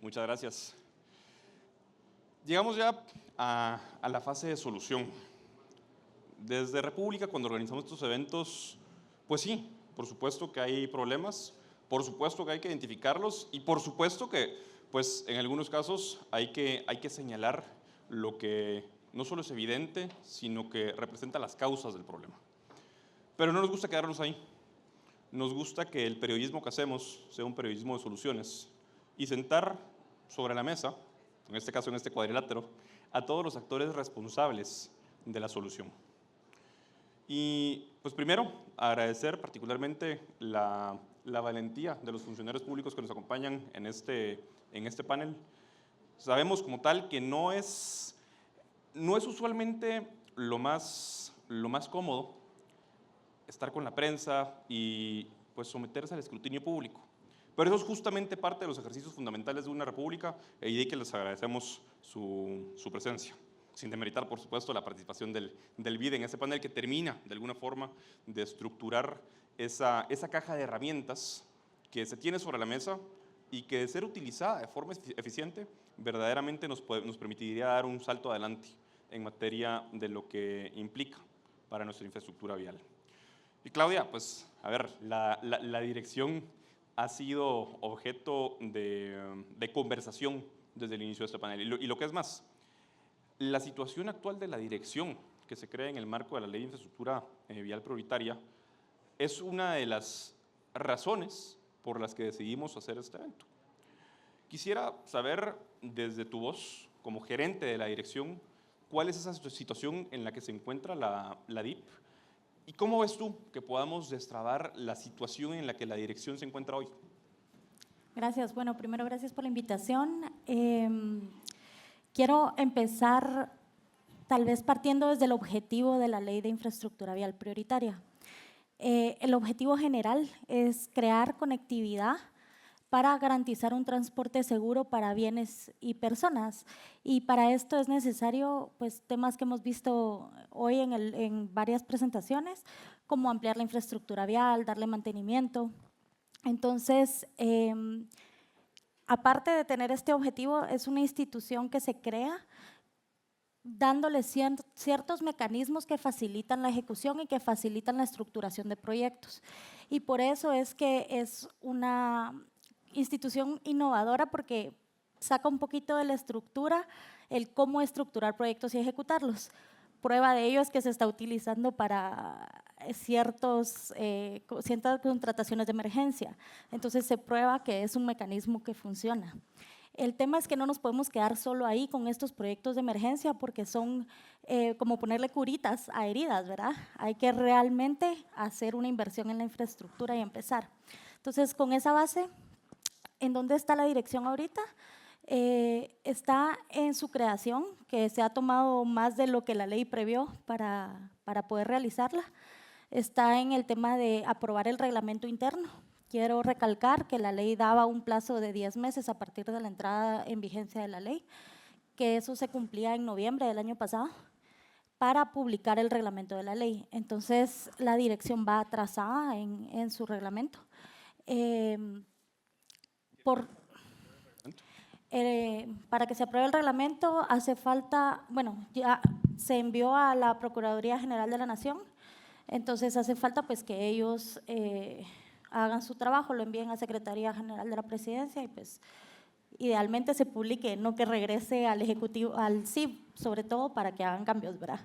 Muchas gracias. Llegamos ya a la fase de solución. Desde República, cuando organizamos estos eventos, pues sí, por supuesto que hay problemas, por supuesto que hay que identificarlos y por supuesto que, pues en algunos casos hay que señalar lo que no solo es evidente, sino que representa las causas del problema. Pero no nos gusta quedarnos ahí. Nos gusta que el periodismo que hacemos sea un periodismo de soluciones y sentar sobre la mesa, en este caso en este cuadrilátero, a todos los actores responsables de la solución. Y pues primero, agradecer particularmente la valentía de los funcionarios públicos que nos acompañan en este panel. Sabemos como tal que no es usualmente lo más cómodo estar con la prensa y pues someterse al escrutinio público. Pero eso es justamente parte de los ejercicios fundamentales de una república y de que les agradecemos su presencia. Sin demeritar, por supuesto, la participación del BID en ese panel que termina, de alguna forma, de estructurar esa caja de herramientas que se tiene sobre la mesa y que, de ser utilizada de forma eficiente, verdaderamente nos permitiría dar un salto adelante en materia de lo que implica para nuestra infraestructura vial. Y Claudia, pues, a ver, la dirección ha sido objeto de conversación desde el inicio de este panel. Y lo que es más, la situación actual de la dirección que se crea en el marco de la Ley de Infraestructura Vial Prioritaria es una de las razones por las que decidimos hacer este evento. Quisiera saber, desde tu voz, como gerente de la dirección, cuál es esa situación en la que se encuentra la DIP y cómo ves tú que podamos destrabar la situación en la que la dirección se encuentra hoy. Gracias. Bueno, primero, gracias por la invitación. Quiero empezar tal vez partiendo desde el objetivo de la Ley de Infraestructura Vial Prioritaria. El objetivo general es crear conectividad para garantizar un transporte seguro para bienes y personas. Y para esto es necesario, pues, temas que hemos visto hoy en varias presentaciones, como ampliar la infraestructura vial, darle mantenimiento. Entonces, aparte de tener este objetivo, es una institución que se crea dándole ciertos mecanismos que facilitan la ejecución y que facilitan la estructuración de proyectos. Y por eso es que es una institución innovadora, porque saca un poquito de la estructura el cómo estructurar proyectos y ejecutarlos. Prueba de ello es que se está utilizando para ciertas contrataciones de emergencia. Entonces se prueba que es un mecanismo que funciona. El tema es que no nos podemos quedar solo ahí con estos proyectos de emergencia, porque son como ponerle curitas a heridas, ¿verdad? Hay que realmente hacer una inversión en la infraestructura y empezar. Entonces, con esa base, ¿en dónde está la dirección ahorita? Está en su creación, que se ha tomado más de lo que la ley previó para poder realizarla. Está en el tema de aprobar el reglamento interno. Quiero recalcar que la ley daba un plazo de 10 meses a partir de la entrada en vigencia de la ley, que eso se cumplía en noviembre del año pasado, para publicar el reglamento de la ley. Entonces, la dirección va atrasada en su reglamento. Para que se apruebe el reglamento hace falta, bueno, ya se envió a la Procuraduría General de la Nación, entonces hace falta pues que ellos hagan su trabajo, lo envíen a Secretaría General de la Presidencia y pues idealmente se publique, no que regrese al Ejecutivo, al CIB, sobre todo para que hagan cambios, ¿verdad?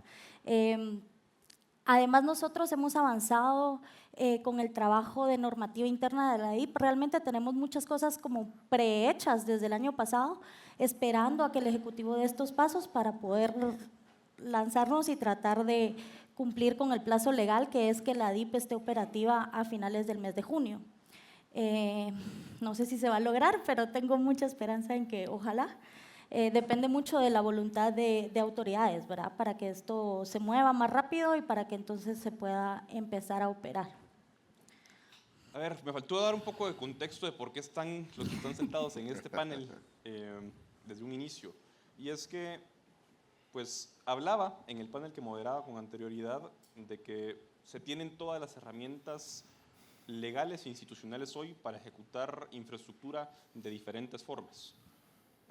Además, nosotros hemos avanzado con el trabajo de normativa interna de la DIP. Realmente tenemos muchas cosas como prehechas desde el año pasado, esperando a que el Ejecutivo dé estos pasos para poder lanzarnos y tratar de cumplir con el plazo legal, que es que la DIP esté operativa a finales del mes de junio. No sé si se va a lograr, pero tengo mucha esperanza en que ojalá. Depende mucho de la voluntad de autoridades, ¿verdad? Para que esto se mueva más rápido y para que entonces se pueda empezar a operar. A ver, me faltó dar un poco de contexto de por qué están los que están sentados en este panel desde un inicio. Y es que, pues, hablaba en el panel que moderaba con anterioridad de que se tienen todas las herramientas legales e institucionales hoy para ejecutar infraestructura de diferentes formas.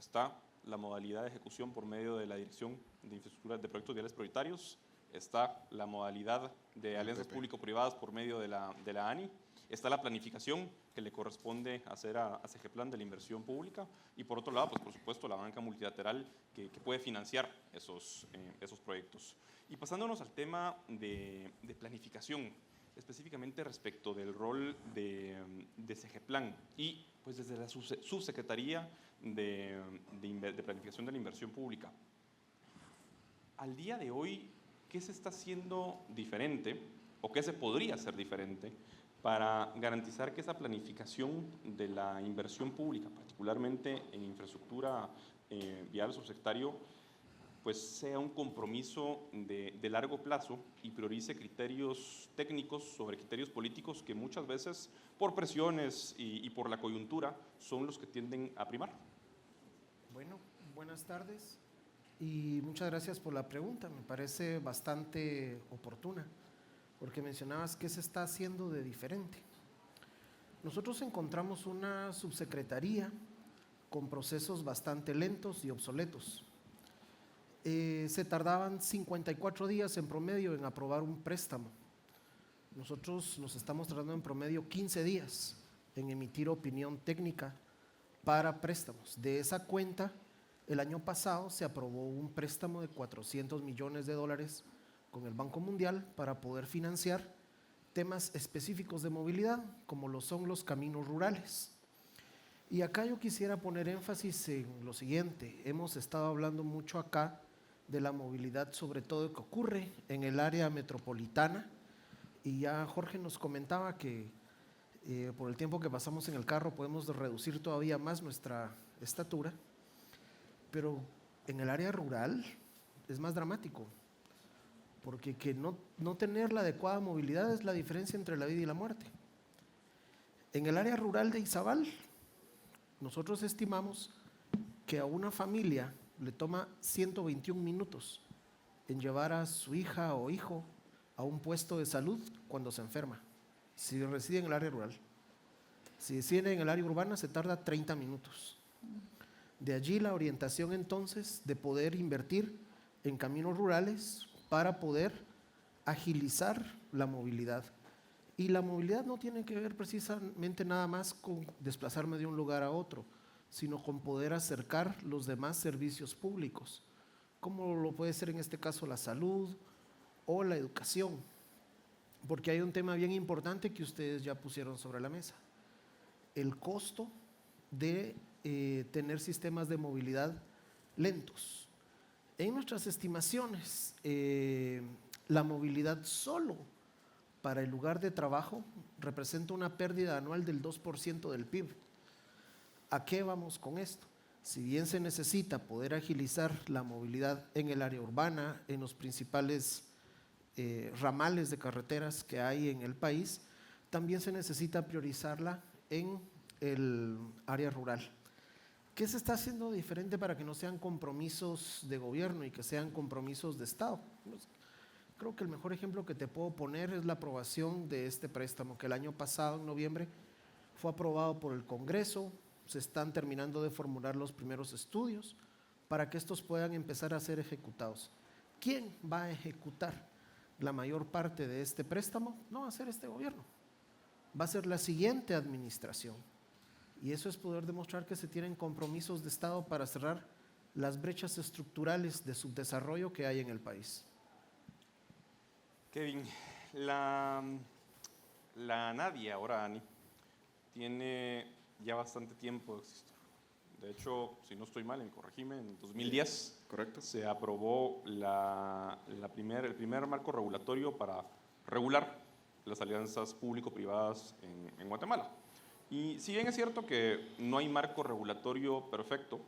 Está la modalidad de ejecución por medio de la Dirección de Infraestructura de Proyectos Viales Prioritarios, está la modalidad de alianzas público-privadas por medio de la ANI, está la planificación que le corresponde hacer a CEGEPLAN de la inversión pública y por otro lado, pues por supuesto, la banca multilateral que puede financiar esos proyectos. Y pasándonos al tema de planificación, específicamente respecto del rol de CEGEPLAN y pues desde la subsecretaría de planificación de la inversión pública. Al día de hoy, ¿qué se está haciendo diferente o qué se podría hacer diferente para garantizar que esa planificación de la inversión pública, particularmente en infraestructura vial subsecretario, pues sea un compromiso de largo plazo y priorice criterios técnicos sobre criterios políticos que muchas veces, por presiones y por la coyuntura, son los que tienden a primar? Bueno, buenas tardes y muchas gracias por la pregunta. Me parece bastante oportuna, porque mencionabas qué se está haciendo de diferente. Nosotros encontramos una subsecretaría con procesos bastante lentos y obsoletos. Se tardaban 54 días en promedio en aprobar un préstamo. Nosotros nos estamos tardando en promedio 15 días en emitir opinión técnica para préstamos. De esa cuenta, el año pasado se aprobó un préstamo de $400 millones con el Banco Mundial para poder financiar temas específicos de movilidad, como lo son los caminos rurales. Y acá yo quisiera poner énfasis en lo siguiente. Hemos estado hablando mucho acá de la movilidad, sobre todo que ocurre en el área metropolitana, y ya Jorge nos comentaba que por el tiempo que pasamos en el carro podemos reducir todavía más nuestra estatura, pero en el área rural es más dramático, porque que no tener la adecuada movilidad es la diferencia entre la vida y la muerte. En el área rural de Izabal, nosotros estimamos que a una familia le toma 121 minutos en llevar a su hija o hijo a un puesto de salud cuando se enferma, si reside en el área rural. Si reside en el área urbana se tarda 30 minutos. De allí la orientación entonces de poder invertir en caminos rurales para poder agilizar la movilidad. Y la movilidad no tiene que ver precisamente nada más con desplazarme de un lugar a otro, sino con poder acercar los demás servicios públicos, como lo puede ser en este caso la salud o la educación, porque hay un tema bien importante que ustedes ya pusieron sobre la mesa: el costo de tener sistemas de movilidad lentos. En nuestras estimaciones, la movilidad solo para el lugar de trabajo representa una pérdida anual del 2% del PIB. ¿A qué vamos con esto? Si bien se necesita poder agilizar la movilidad en el área urbana, en los principales ramales de carreteras que hay en el país, también se necesita priorizarla en el área rural. ¿Qué se está haciendo diferente para que no sean compromisos de gobierno y que sean compromisos de Estado? Creo que el mejor ejemplo que te puedo poner es la aprobación de este préstamo, que el año pasado, en noviembre, fue aprobado por el Congreso. Se están terminando de formular los primeros estudios para que estos puedan empezar a ser ejecutados. ¿Quién va a ejecutar la mayor parte de este préstamo? No va a ser este gobierno, va a ser la siguiente administración. Y eso es poder demostrar que se tienen compromisos de Estado para cerrar las brechas estructurales de subdesarrollo que hay en el país. Kevin, la Nadia, ahora ANI, tiene ya bastante tiempo de existir. De hecho, si no estoy mal, en corregime, en 2010 correcto, se aprobó el primer marco regulatorio para regular las alianzas público-privadas en Guatemala. Y si bien es cierto que no hay marco regulatorio perfecto,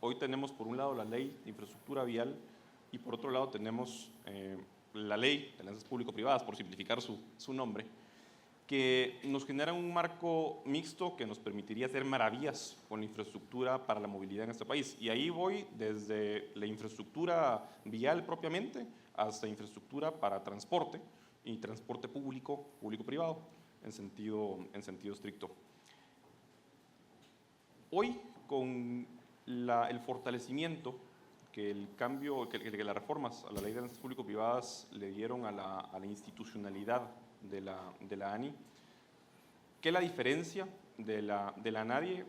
hoy tenemos por un lado la ley de infraestructura vial y por otro lado tenemos la ley de alianzas público-privadas, por simplificar su nombre, que nos genera un marco mixto que nos permitiría hacer maravillas con la infraestructura para la movilidad en este país. Y ahí voy desde la infraestructura vial propiamente hasta infraestructura para transporte y transporte público-privado en sentido estricto. Hoy, con el fortalecimiento que el cambio, que las reformas a la ley de alianzas público-privadas le dieron a la institucionalidad de la ANI, ¿qué la diferencia de la ANADIE?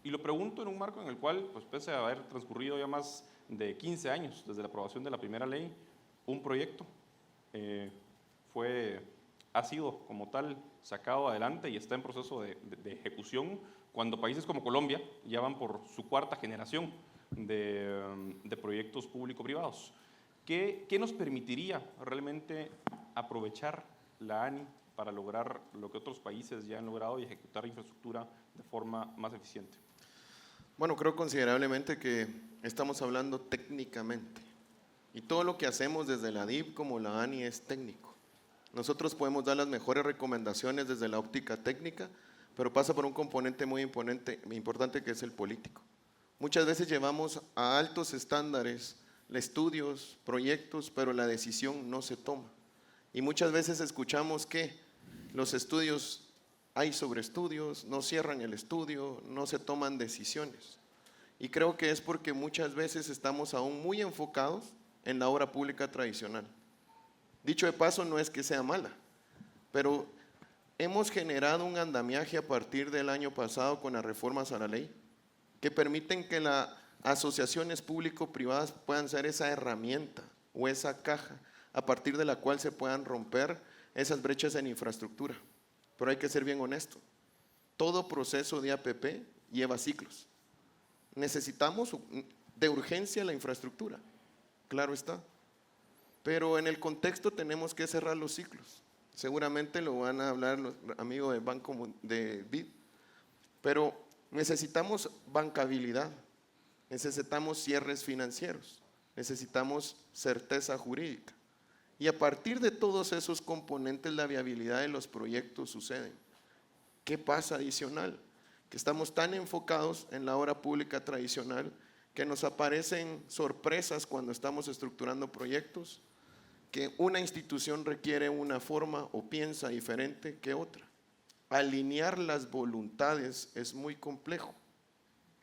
Y lo pregunto en un marco en el cual, pues pese a haber transcurrido ya más de 15 años desde la aprobación de la primera ley, un proyecto ha sido como tal sacado adelante y está en proceso de ejecución, cuando países como Colombia ya van por su cuarta generación de proyectos público-privados. ¿Qué nos permitiría realmente aprovechar la ANI para lograr lo que otros países ya han logrado y ejecutar infraestructura de forma más eficiente? Bueno, creo considerablemente que estamos hablando técnicamente. Y todo lo que hacemos desde la DIP como la ANI es técnico. Nosotros podemos dar las mejores recomendaciones desde la óptica técnica, pero pasa por un componente muy importante que es el político. Muchas veces llevamos a altos estándares estudios, proyectos, pero la decisión no se toma. Y muchas veces escuchamos que los estudios, hay sobreestudios, no cierran el estudio, no se toman decisiones. Y creo que es porque muchas veces estamos aún muy enfocados en la obra pública tradicional. Dicho de paso, no es que sea mala, pero hemos generado un andamiaje a partir del año pasado con las reformas a la ley que permiten que las asociaciones público-privadas puedan ser esa herramienta o esa caja a partir de la cual se puedan romper esas brechas en infraestructura. Pero hay que ser bien honesto, todo proceso de APP lleva ciclos. Necesitamos de urgencia la infraestructura, claro está, pero en el contexto tenemos que cerrar los ciclos. Seguramente lo van a hablar los amigos del Banco de BID, pero necesitamos bancabilidad, necesitamos cierres financieros, necesitamos certeza jurídica. Y a partir de todos esos componentes, la viabilidad de los proyectos sucede. ¿Qué pasa adicional? Que estamos tan enfocados en la obra pública tradicional que nos aparecen sorpresas cuando estamos estructurando proyectos, que una institución requiere una forma o piensa diferente que otra. Alinear las voluntades es muy complejo.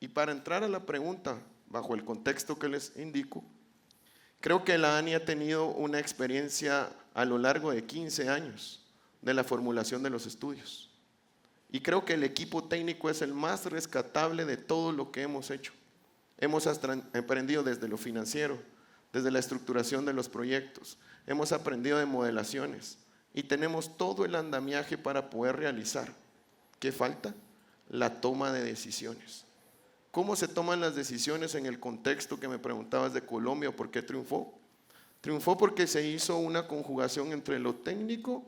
Y para entrar a la pregunta, bajo el contexto que les indico, creo que la ANI ha tenido una experiencia a lo largo de 15 años de la formulación de los estudios. Y creo que el equipo técnico es el más rescatable de todo lo que hemos hecho. Hemos aprendido desde lo financiero, desde la estructuración de los proyectos, hemos aprendido de modelaciones y tenemos todo el andamiaje para poder realizar. ¿Qué falta? La toma de decisiones. ¿Cómo se toman las decisiones en el contexto que me preguntabas de Colombia? ¿Por qué triunfó? Triunfó porque se hizo una conjugación entre lo técnico,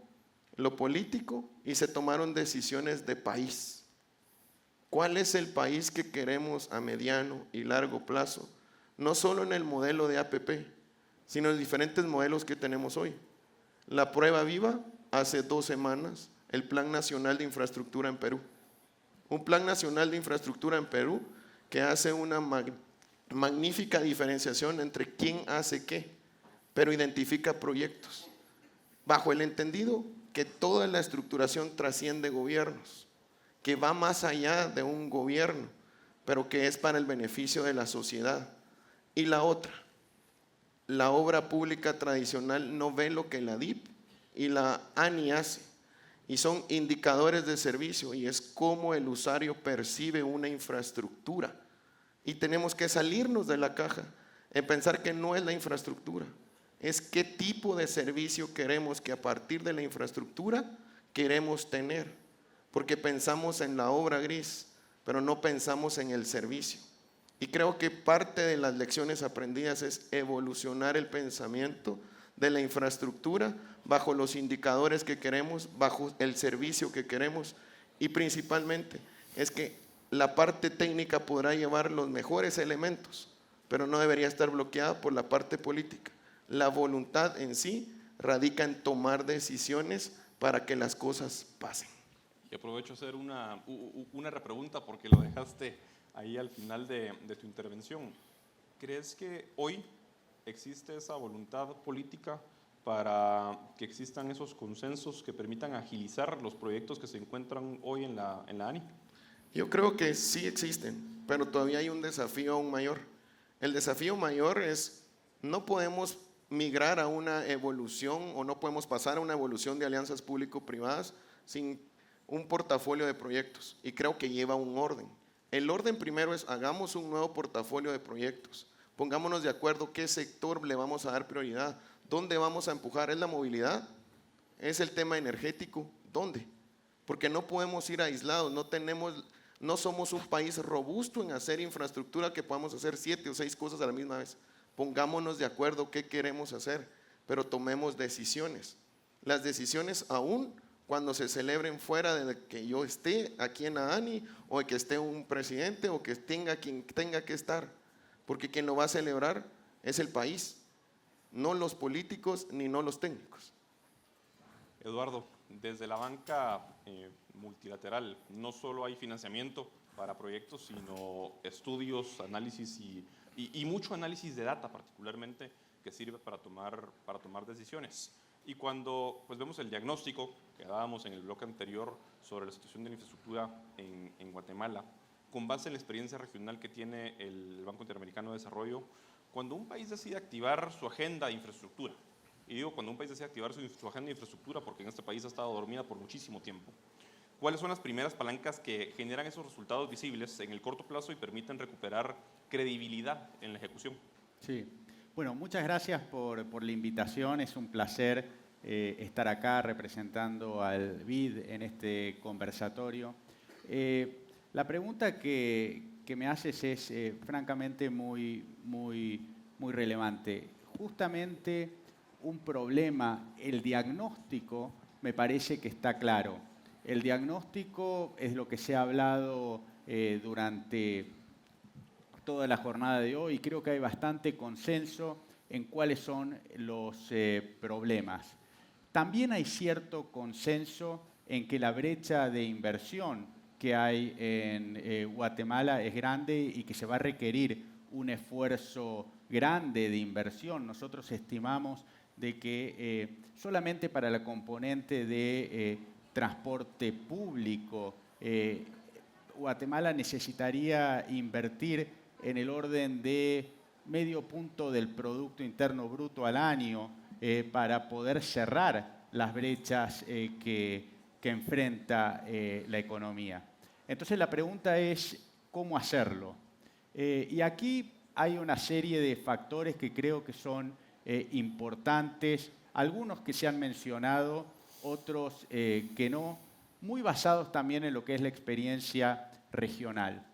lo político y se tomaron decisiones de país. ¿Cuál es el país que queremos a mediano y largo plazo? No solo en el modelo de APP, sino en diferentes modelos que tenemos hoy. La prueba viva, hace 2 semanas, el Plan Nacional de Infraestructura en Perú. Un Plan Nacional de Infraestructura en Perú que hace una magnífica diferenciación entre quién hace qué, pero identifica proyectos, bajo el entendido que toda la estructuración trasciende gobiernos, que va más allá de un gobierno, pero que es para el beneficio de la sociedad. Y la otra, la obra pública tradicional no ve lo que la DIP y la ANI hace, y son indicadores de servicio, y es cómo el usuario percibe una infraestructura. Y tenemos que salirnos de la caja en pensar que no es la infraestructura, es qué tipo de servicio queremos que a partir de la infraestructura queremos tener, porque pensamos en la obra gris, pero no pensamos en el servicio. Y creo que parte de las lecciones aprendidas es evolucionar el pensamiento de la infraestructura bajo los indicadores que queremos, bajo el servicio que queremos, y principalmente es que la parte técnica podrá llevar los mejores elementos, pero no debería estar bloqueada por la parte política. La voluntad en sí radica en tomar decisiones para que las cosas pasen. Y aprovecho a hacer una repregunta porque lo dejaste ahí al final de tu intervención. ¿Crees que hoy existe esa voluntad política para que existan esos consensos que permitan agilizar los proyectos que se encuentran hoy en la ANI? Yo creo que sí existen. pero todavía hay un desafío aún mayor. El desafío mayor es, no podemos migrar a una evolución o no podemos pasar a una evolución de alianzas público-privadas sin un portafolio de proyectos, y creo que lleva un orden. El orden primero es, hagamos un nuevo portafolio de proyectos, pongámonos de acuerdo qué sector le vamos a dar prioridad, dónde vamos a empujar. ¿Es la movilidad? ¿Es el tema energético? ¿Dónde? Porque no podemos ir aislados, no somos un país robusto en hacer infraestructura que podamos hacer 7 o 6 cosas a la misma vez. Pongámonos de acuerdo qué queremos hacer, pero tomemos decisiones. Las decisiones aún cuando se celebren fuera de que yo esté aquí en la ANI, o de que esté un presidente, o que tenga quien tenga que estar, porque quien lo va a celebrar es el país, no los políticos ni no los técnicos. Eduardo, desde la banca multilateral no solo hay financiamiento para proyectos, sino estudios, análisis y mucho análisis de data particularmente que sirve para tomar decisiones. Y cuando pues, vemos el diagnóstico que dábamos en el bloque anterior sobre la situación de la infraestructura en Guatemala, con base en la experiencia regional que tiene el Banco Interamericano de Desarrollo, cuando un país decide activar su agenda de infraestructura, y digo cuando un país decide activar su agenda de infraestructura porque en este país ha estado dormida por muchísimo tiempo, ¿cuáles son las primeras palancas que generan esos resultados visibles en el corto plazo y permiten recuperar credibilidad en la ejecución? Sí. Bueno, muchas gracias por la invitación. Es un placer estar acá representando al BID en este conversatorio. La pregunta que me haces es francamente muy relevante. Justamente un problema, el diagnóstico me parece que está claro. El diagnóstico es lo que se ha hablado durante toda la jornada de hoy, y creo que hay bastante consenso en cuáles son los problemas. También hay cierto consenso en que la brecha de inversión que hay en Guatemala es grande y que se va a requerir un esfuerzo grande de inversión. Nosotros estimamos de que solamente para la componente de transporte público, Guatemala necesitaría invertir en el orden de medio punto del Producto Interno Bruto al año para poder cerrar las brechas que enfrenta la economía. Entonces la pregunta es, ¿cómo hacerlo? Y aquí hay una serie de factores que creo que son importantes, algunos que se han mencionado, otros que no, muy basados también en lo que es la experiencia regional.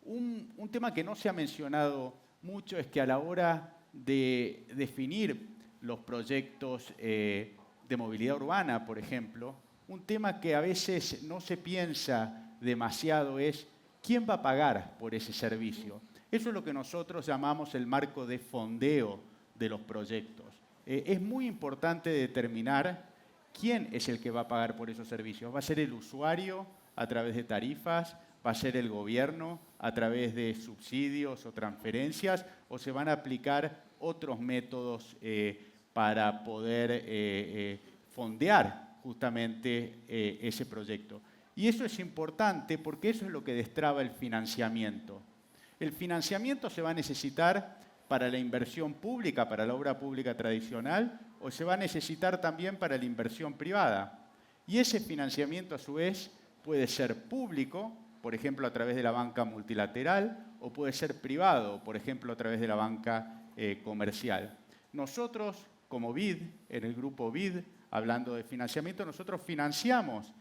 Un tema que no se ha mencionado mucho es que a la hora de definir los proyectos de movilidad urbana, por ejemplo, un tema que a veces no se piensa demasiado es quién va a pagar por ese servicio. Eso es lo que nosotros llamamos el marco de fondeo de los proyectos. Es muy importante determinar quién es el que va a pagar por esos servicios. ¿Va a ser el usuario a través de tarifas? ¿Va a ser el gobierno a través de subsidios o transferencias? ¿O se van a aplicar otros métodos para poder fondear justamente ese proyecto? Y eso es importante porque eso es lo que destraba el financiamiento. El financiamiento se va a necesitar para la inversión pública, para la obra pública tradicional, o se va a necesitar también para la inversión privada. Y ese financiamiento, a su vez, puede ser público, por ejemplo, a través de la banca multilateral, o puede ser privado, por ejemplo, a través de la banca comercial. Nosotros, como BID, en el grupo BID, hablando de financiamiento, nosotros financiamos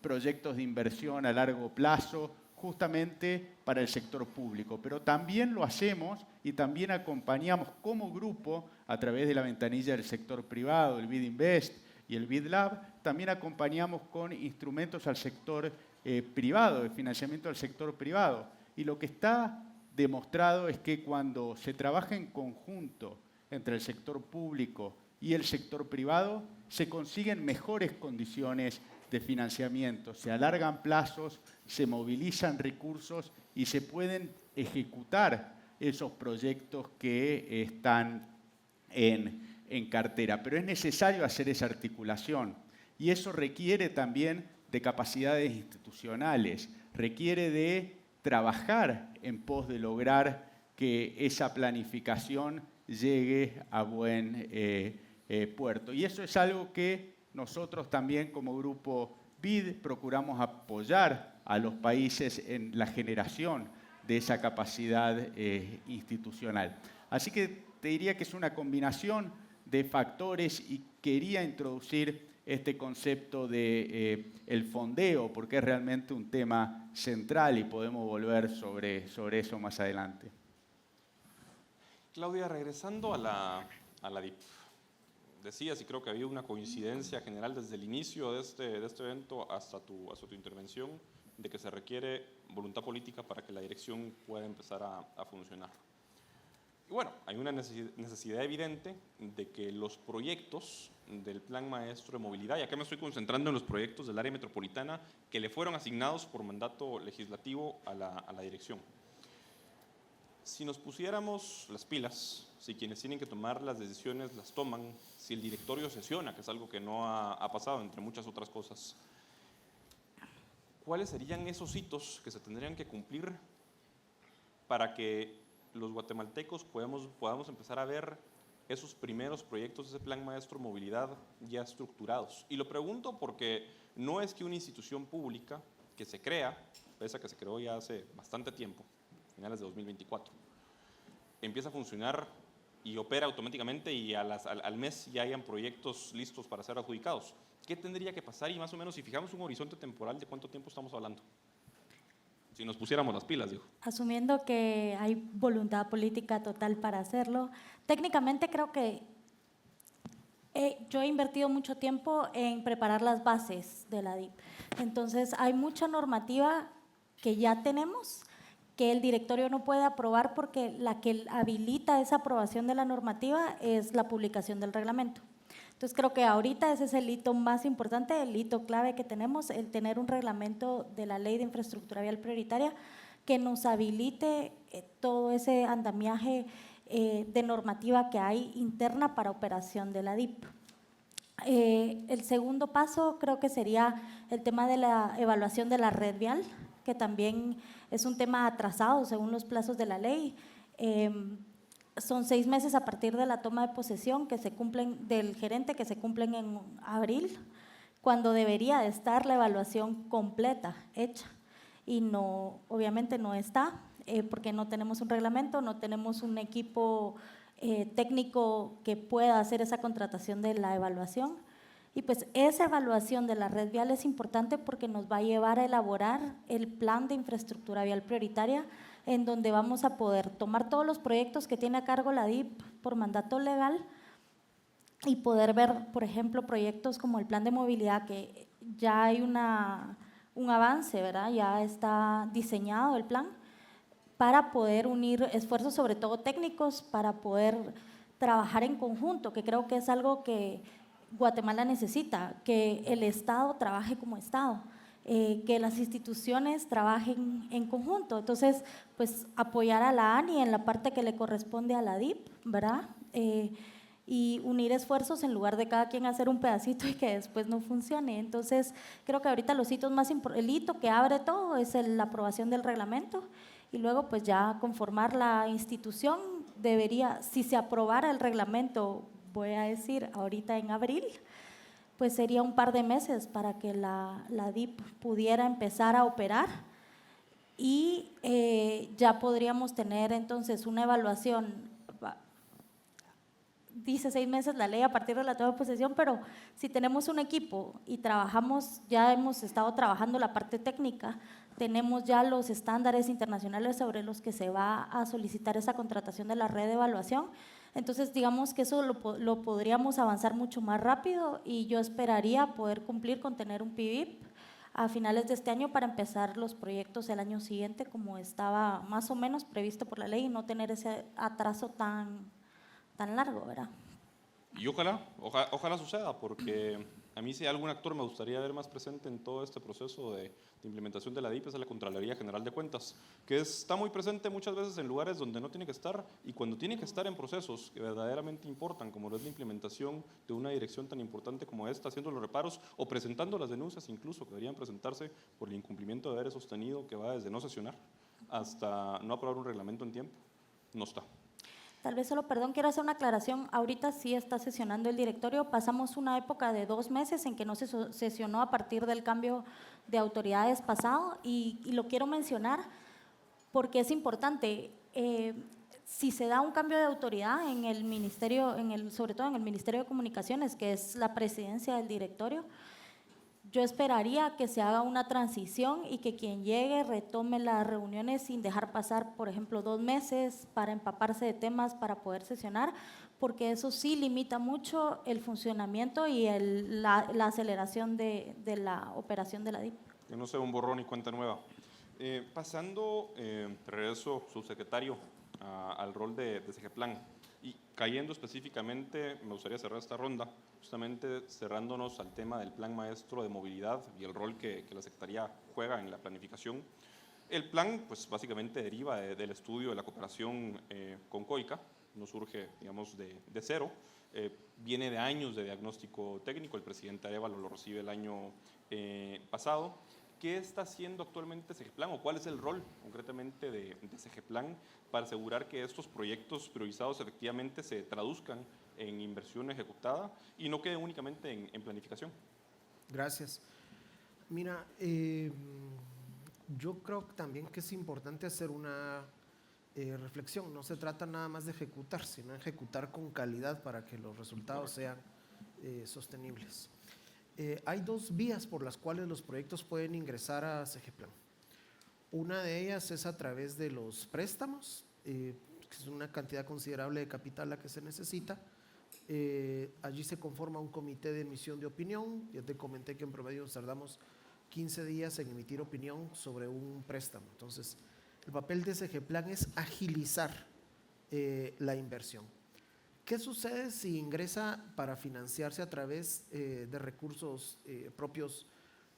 proyectos de inversión a largo plazo, justamente para el sector público, pero también lo hacemos y también acompañamos como grupo a través de la ventanilla del sector privado, el BID Invest y el BID Lab, también acompañamos con instrumentos al sector privado, de financiamiento al sector privado. Y lo que está demostrado es que cuando se trabaja en conjunto entre el sector público y el sector privado, se consiguen mejores condiciones de financiamiento, se alargan plazos, se movilizan recursos y se pueden ejecutar esos proyectos que están en cartera. Pero es necesario hacer esa articulación y eso requiere también de capacidades institucionales, requiere de trabajar en pos de lograr que esa planificación llegue a buen puerto. Y eso es algo que nosotros también como grupo BID procuramos apoyar a los países en la generación de esa capacidad institucional. Así que te diría que es una combinación de factores y quería introducir este concepto de el fondeo, porque es realmente un tema central y podemos volver sobre eso más adelante. Claudia, regresando a la DIP, decías, y creo que había una coincidencia general desde el inicio de este evento hasta tu intervención, de que se requiere voluntad política para que la dirección pueda empezar a funcionar. Y bueno, hay una necesidad evidente de que los proyectos del Plan Maestro de Movilidad, y acá me estoy concentrando en los proyectos del área metropolitana que le fueron asignados por mandato legislativo a la dirección. Si nos pusiéramos las pilas, si quienes tienen que tomar las decisiones las toman, si el directorio sesiona, que es algo que no ha pasado, entre muchas otras cosas, ¿cuáles serían esos hitos que se tendrían que cumplir para que los guatemaltecos podamos empezar a ver esos primeros proyectos de ese Plan Maestro de Movilidad ya estructurados? Y lo pregunto porque no es que una institución pública que se crea, pese a que se creó ya hace bastante tiempo, finales de 2024, empieza a funcionar y opera automáticamente y al mes ya hayan proyectos listos para ser adjudicados. ¿Qué tendría que pasar? Y más o menos, si fijamos un horizonte temporal, ¿de cuánto tiempo estamos hablando? Si nos pusiéramos las pilas, digo. Asumiendo que hay voluntad política total para hacerlo, técnicamente creo que yo he invertido mucho tiempo en preparar las bases de la DIP. Entonces, hay mucha normativa que ya tenemos que el directorio no puede aprobar porque la que habilita esa aprobación de la normativa es la publicación del reglamento. Entonces creo que ahorita ese es el hito más importante, el hito clave que tenemos, el tener un reglamento de la Ley de Infraestructura Vial Prioritaria que nos habilite todo ese andamiaje de normativa que hay interna para operación de la DIP. El segundo paso creo que sería el tema de la evaluación de la red vial, que también es un tema atrasado según los plazos de la ley. Son 6 meses a partir de la toma de posesión que se cumplen del gerente, que se cumplen en abril, cuando debería de estar la evaluación completa hecha. Y no, obviamente no está, porque no tenemos un reglamento, no tenemos un equipo técnico que pueda hacer esa contratación de la evaluación. Y pues esa evaluación de la red vial es importante porque nos va a llevar a elaborar el plan de infraestructura vial prioritaria, en donde vamos a poder tomar todos los proyectos que tiene a cargo la DIP por mandato legal y poder ver, por ejemplo, proyectos como el plan de movilidad, que ya hay un avance, ¿verdad? Ya está diseñado el plan, para poder unir esfuerzos, sobre todo técnicos, para poder trabajar en conjunto, que creo que es algo que Guatemala necesita, que el Estado trabaje como Estado, que las instituciones trabajen en conjunto. Entonces, pues apoyar a la ANI en la parte que le corresponde a la DIP, ¿verdad? Y unir esfuerzos en lugar de cada quien hacer un pedacito y que después no funcione. Entonces, creo que ahorita los hitos más importantes, el hito que abre todo es la aprobación del reglamento y luego pues ya conformar la institución. Debería, si se aprobara el reglamento, voy a decir ahorita en abril, pues sería un par de meses para que la DIP pudiera empezar a operar y ya podríamos tener entonces una evaluación. Dice 6 meses la ley a partir de la toma de posesión, pero si tenemos un equipo y trabajamos, ya hemos estado trabajando la parte técnica, tenemos ya los estándares internacionales sobre los que se va a solicitar esa contratación de la red de evaluación, entonces digamos que eso lo podríamos avanzar mucho más rápido y yo esperaría poder cumplir con tener un PIBIP a finales de este año para empezar los proyectos el año siguiente como estaba más o menos previsto por la ley y no tener ese atraso tan largo, ¿verdad? Y ojalá suceda, porque a mí si hay algún actor me gustaría ver más presente en todo este proceso de implementación de la DIP es la Contraloría General de Cuentas, que está muy presente muchas veces en lugares donde no tiene que estar y cuando tiene que estar en procesos que verdaderamente importan, como lo es la implementación de una dirección tan importante como esta, haciendo los reparos o presentando las denuncias incluso que deberían presentarse por el incumplimiento de deberes sostenido que va desde no sesionar hasta no aprobar un reglamento en tiempo, no está. Tal vez solo, perdón, quiero hacer una aclaración. Ahorita sí está sesionando el directorio. Pasamos una época de 2 meses en que no se sesionó a partir del cambio de autoridades pasado y lo quiero mencionar porque es importante. Si se da un cambio de autoridad en el ministerio, sobre todo en el Ministerio de Comunicaciones, que es la presidencia del directorio, yo esperaría que se haga una transición y que quien llegue retome las reuniones sin dejar pasar, por ejemplo, 2 meses para empaparse de temas para poder sesionar, porque eso sí limita mucho el funcionamiento y la aceleración de la operación de la DIP. Que no sea un borrón y cuenta nueva. Pasando, regreso, subsecretario, al rol de SGPlan y cayendo específicamente, me gustaría cerrar esta ronda, justamente cerrándonos al tema del plan maestro de movilidad y el rol que la Secretaría juega en la planificación. El plan, pues básicamente deriva del estudio de la cooperación con COICA, no surge, digamos, de cero, viene de años de diagnóstico técnico, el presidente Arévalo lo recibe el año pasado. ¿Qué está haciendo actualmente SGPlan o cuál es el rol concretamente de SGPlan para asegurar que estos proyectos priorizados efectivamente se traduzcan en inversión ejecutada y no queden únicamente en planificación? Gracias. Mira, yo creo también que es importante hacer una reflexión. No se trata nada más de ejecutar, sino ejecutar con calidad para que los resultados sean sostenibles. Hay 2 vías por las cuales los proyectos pueden ingresar a SGPlan. Una de ellas es a través de los préstamos, que es una cantidad considerable de capital la que se necesita. Allí se conforma un comité de emisión de opinión. Ya te comenté que en promedio nos tardamos 15 días en emitir opinión sobre un préstamo. Entonces, el papel de SGPlan es agilizar la inversión. ¿Qué sucede si ingresa para financiarse a través de recursos propios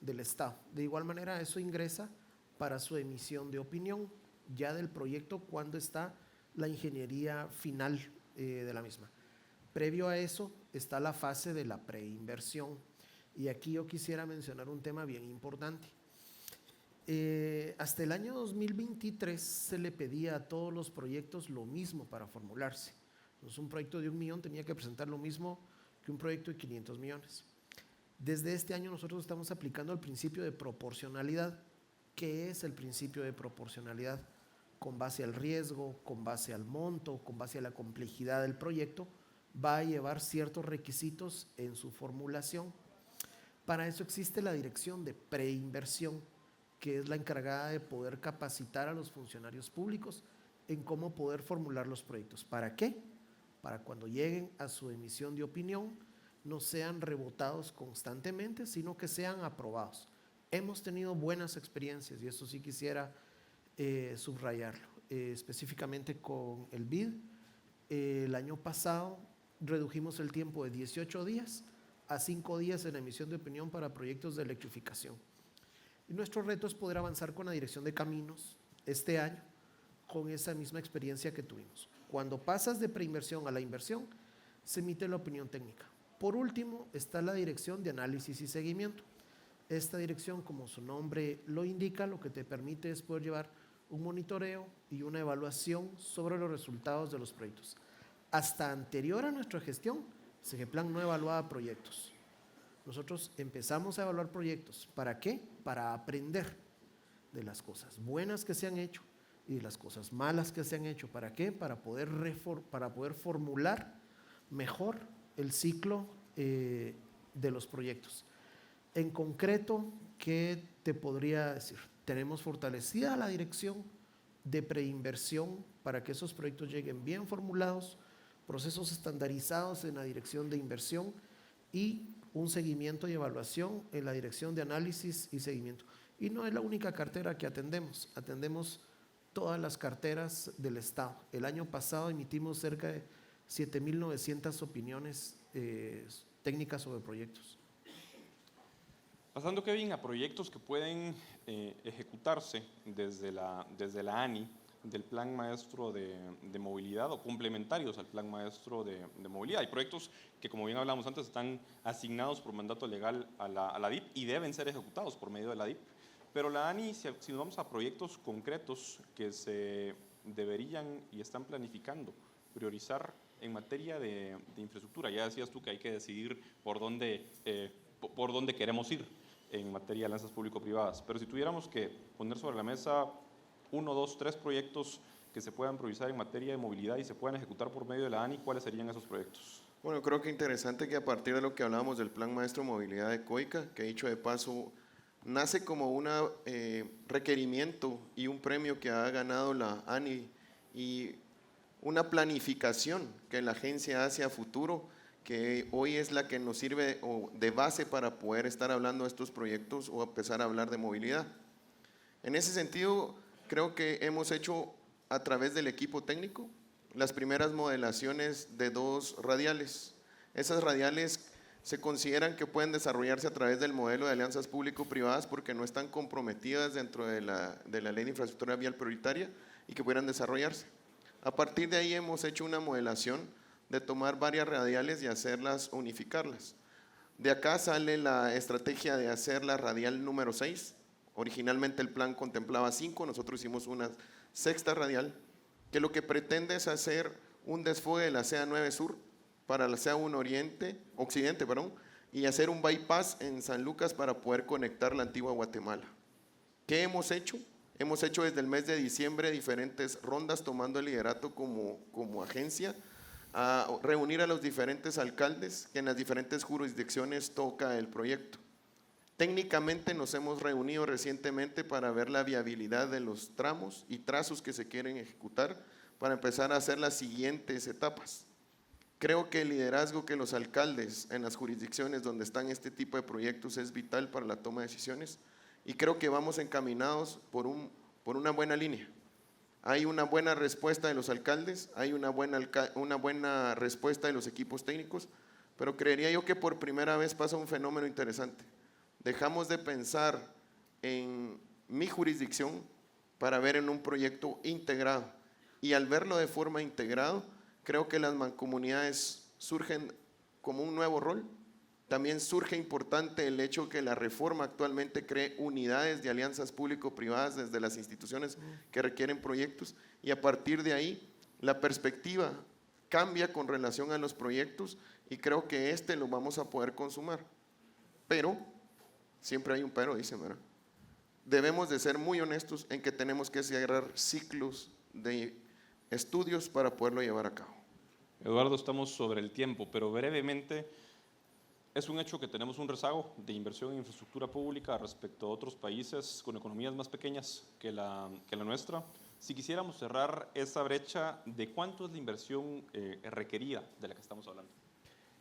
del Estado? De igual manera, eso ingresa para su emisión de opinión ya del proyecto cuando está la ingeniería final de la misma. Previo a eso está la fase de la preinversión. Y aquí yo quisiera mencionar un tema bien importante. Hasta el año 2023 se le pedía a todos los proyectos lo mismo para formularse. Entonces, un proyecto de 1 millón tenía que presentar lo mismo que un proyecto de 500 millones. Desde este año nosotros estamos aplicando el principio de proporcionalidad. ¿Qué es el principio de proporcionalidad? Con base al riesgo, con base al monto, con base a la complejidad del proyecto, va a llevar ciertos requisitos en su formulación. Para eso existe la dirección de preinversión, que es la encargada de poder capacitar a los funcionarios públicos en cómo poder formular los proyectos. ¿Para qué? Para cuando lleguen a su emisión de opinión no sean rebotados constantemente, sino que sean aprobados. Hemos tenido buenas experiencias y eso sí quisiera subrayarlo, específicamente con el BID. El año pasado redujimos el tiempo de 18 días a 5 días en la emisión de opinión para proyectos de electrificación. Y nuestro reto es poder avanzar con la dirección de caminos este año con esa misma experiencia que tuvimos. Cuando pasas de preinversión a la inversión, se emite la opinión técnica. Por último, está la dirección de análisis y seguimiento. Esta dirección, como su nombre lo indica, lo que te permite es poder llevar un monitoreo y una evaluación sobre los resultados de los proyectos. Hasta anterior a nuestra gestión, SGPlan no evaluaba proyectos. Nosotros empezamos a evaluar proyectos. ¿Para qué? Para aprender de las cosas buenas que se han hecho y de las cosas malas que se han hecho. ¿Para qué? Para poder formular mejor el ciclo de los proyectos. En concreto, ¿qué te podría decir? Tenemos fortalecida la dirección de preinversión para que esos proyectos lleguen bien formulados, procesos estandarizados en la dirección de inversión y un seguimiento y evaluación en la dirección de análisis y seguimiento. Y no es la única cartera que atendemos, atendemos todas las carteras del Estado. El año pasado emitimos cerca de 7.900 opiniones técnicas sobre proyectos. Pasando, Kevin, a proyectos que pueden ejecutarse desde la ANI, del Plan Maestro de Movilidad o complementarios al Plan Maestro de Movilidad. Hay proyectos que, como bien hablamos antes, están asignados por mandato legal a la DIP y deben ser ejecutados por medio de la DIP, Pero la ANI, si nos vamos a proyectos concretos que se deberían y están planificando priorizar en materia de infraestructura, ya decías tú que hay que decidir por dónde queremos ir en materia de alianzas público-privadas, pero si tuviéramos que poner sobre la mesa 1, 2, 3 proyectos que se puedan priorizar en materia de movilidad y se puedan ejecutar por medio de la ANI, ¿cuáles serían esos proyectos? Bueno, creo que interesante que a partir de lo que hablábamos del Plan Maestro de Movilidad de COICA, que dicho de paso, nace como un requerimiento y un premio que ha ganado la ANI y una planificación que la agencia hace a futuro, que hoy es la que nos sirve de base para poder estar hablando de estos proyectos o empezar a hablar de movilidad. En ese sentido, creo que hemos hecho a través del equipo técnico las primeras modelaciones de 2 radiales. Esas radiales se consideran que pueden desarrollarse a través del modelo de alianzas público-privadas porque no están comprometidas dentro de la Ley de Infraestructura Vial Prioritaria y que pudieran desarrollarse. A partir de ahí hemos hecho una modelación de tomar varias radiales y hacerlas, unificarlas. De acá sale la estrategia de hacer la radial número 6. Originalmente el plan contemplaba 5, nosotros hicimos una 6ª radial, que lo que pretende es hacer un desfogue de la CA9 Sur para la CA1 Occidente, y hacer un bypass en San Lucas para poder conectar la antigua Guatemala. ¿Qué hemos hecho? Hemos hecho desde el mes de diciembre diferentes rondas tomando el liderato como agencia, a reunir a los diferentes alcaldes que en las diferentes jurisdicciones toca el proyecto. Técnicamente nos hemos reunido recientemente para ver la viabilidad de los tramos y trazos que se quieren ejecutar para empezar a hacer las siguientes etapas. Creo que el liderazgo que los alcaldes en las jurisdicciones donde están este tipo de proyectos es vital para la toma de decisiones y creo que vamos encaminados por una buena línea. Hay una buena respuesta de los alcaldes, hay una buena respuesta de los equipos técnicos, pero creería yo que por primera vez pasa un fenómeno interesante. Dejamos de pensar en mi jurisdicción para ver en un proyecto integrado. Y al verlo de forma integrada, creo que las mancomunidades surgen como un nuevo rol. También surge importante el hecho que la reforma actualmente cree unidades de alianzas público-privadas desde las instituciones que requieren proyectos y a partir de ahí la perspectiva cambia con relación a los proyectos y creo que lo vamos a poder consumar. Pero, siempre hay un pero, dicen, ¿verdad? Debemos de ser muy honestos en que tenemos que cerrar ciclos de estudios para poderlo llevar a cabo. Eduardo, estamos sobre el tiempo, pero brevemente, es un hecho que tenemos un rezago de inversión en infraestructura pública respecto a otros países con economías más pequeñas que la nuestra. Si quisiéramos cerrar esa brecha, ¿de cuánto es la inversión requerida de la que estamos hablando?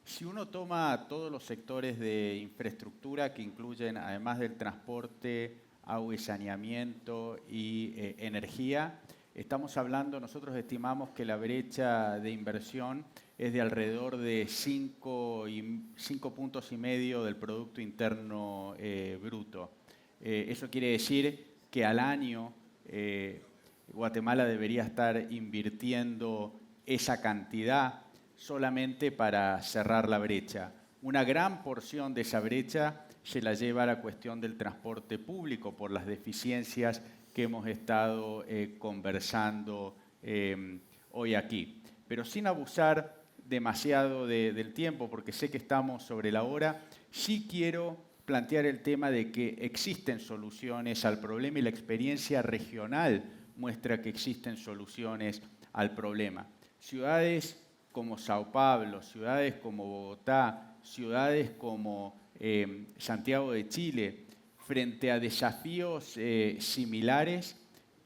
Si uno toma todos los sectores de infraestructura que incluyen, además del transporte, agua y saneamiento y energía, estamos hablando, nosotros estimamos que la brecha de inversión es de alrededor de 5,5 puntos del Producto Interno Bruto. Eso quiere decir que al año Guatemala debería estar invirtiendo esa cantidad solamente para cerrar la brecha. Una gran porción de esa brecha se la lleva a la cuestión del transporte público por las deficiencias que hemos estado conversando hoy aquí. Pero sin abusar demasiado del tiempo, porque sé que estamos sobre la hora, sí quiero plantear el tema de que existen soluciones al problema y la experiencia regional muestra que existen soluciones al problema. Ciudades como Sao Paulo, ciudades como Bogotá, ciudades como Santiago de Chile, frente a desafíos similares,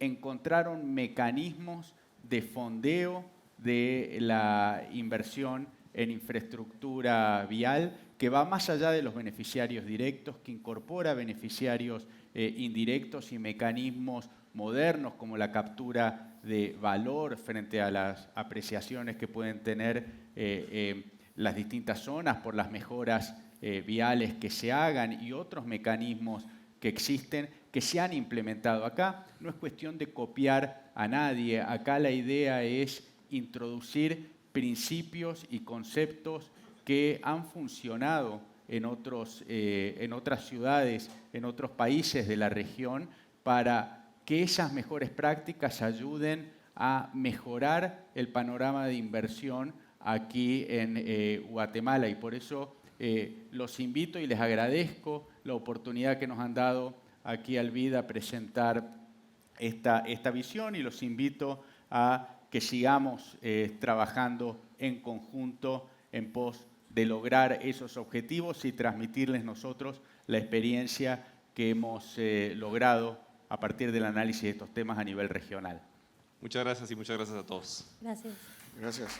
encontraron mecanismos de fondeo de la inversión en infraestructura vial que va más allá de los beneficiarios directos, que incorpora beneficiarios indirectos y mecanismos modernos como la captura de valor frente a las apreciaciones que pueden tener las distintas zonas por las mejoras viales que se hagan y otros mecanismos que existen, que se han implementado. Acá no es cuestión de copiar a nadie, acá la idea es introducir principios y conceptos que han funcionado en otras ciudades, en otros países de la región, para que esas mejores prácticas ayuden a mejorar el panorama de inversión aquí en Guatemala. Y por eso los invito y les agradezco la oportunidad que nos han dado aquí al BID a presentar esta visión, y los invito a que sigamos trabajando en conjunto en pos de lograr esos objetivos y transmitirles nosotros la experiencia que hemos logrado a partir del análisis de estos temas a nivel regional. Muchas gracias y muchas gracias a todos. Gracias. Gracias.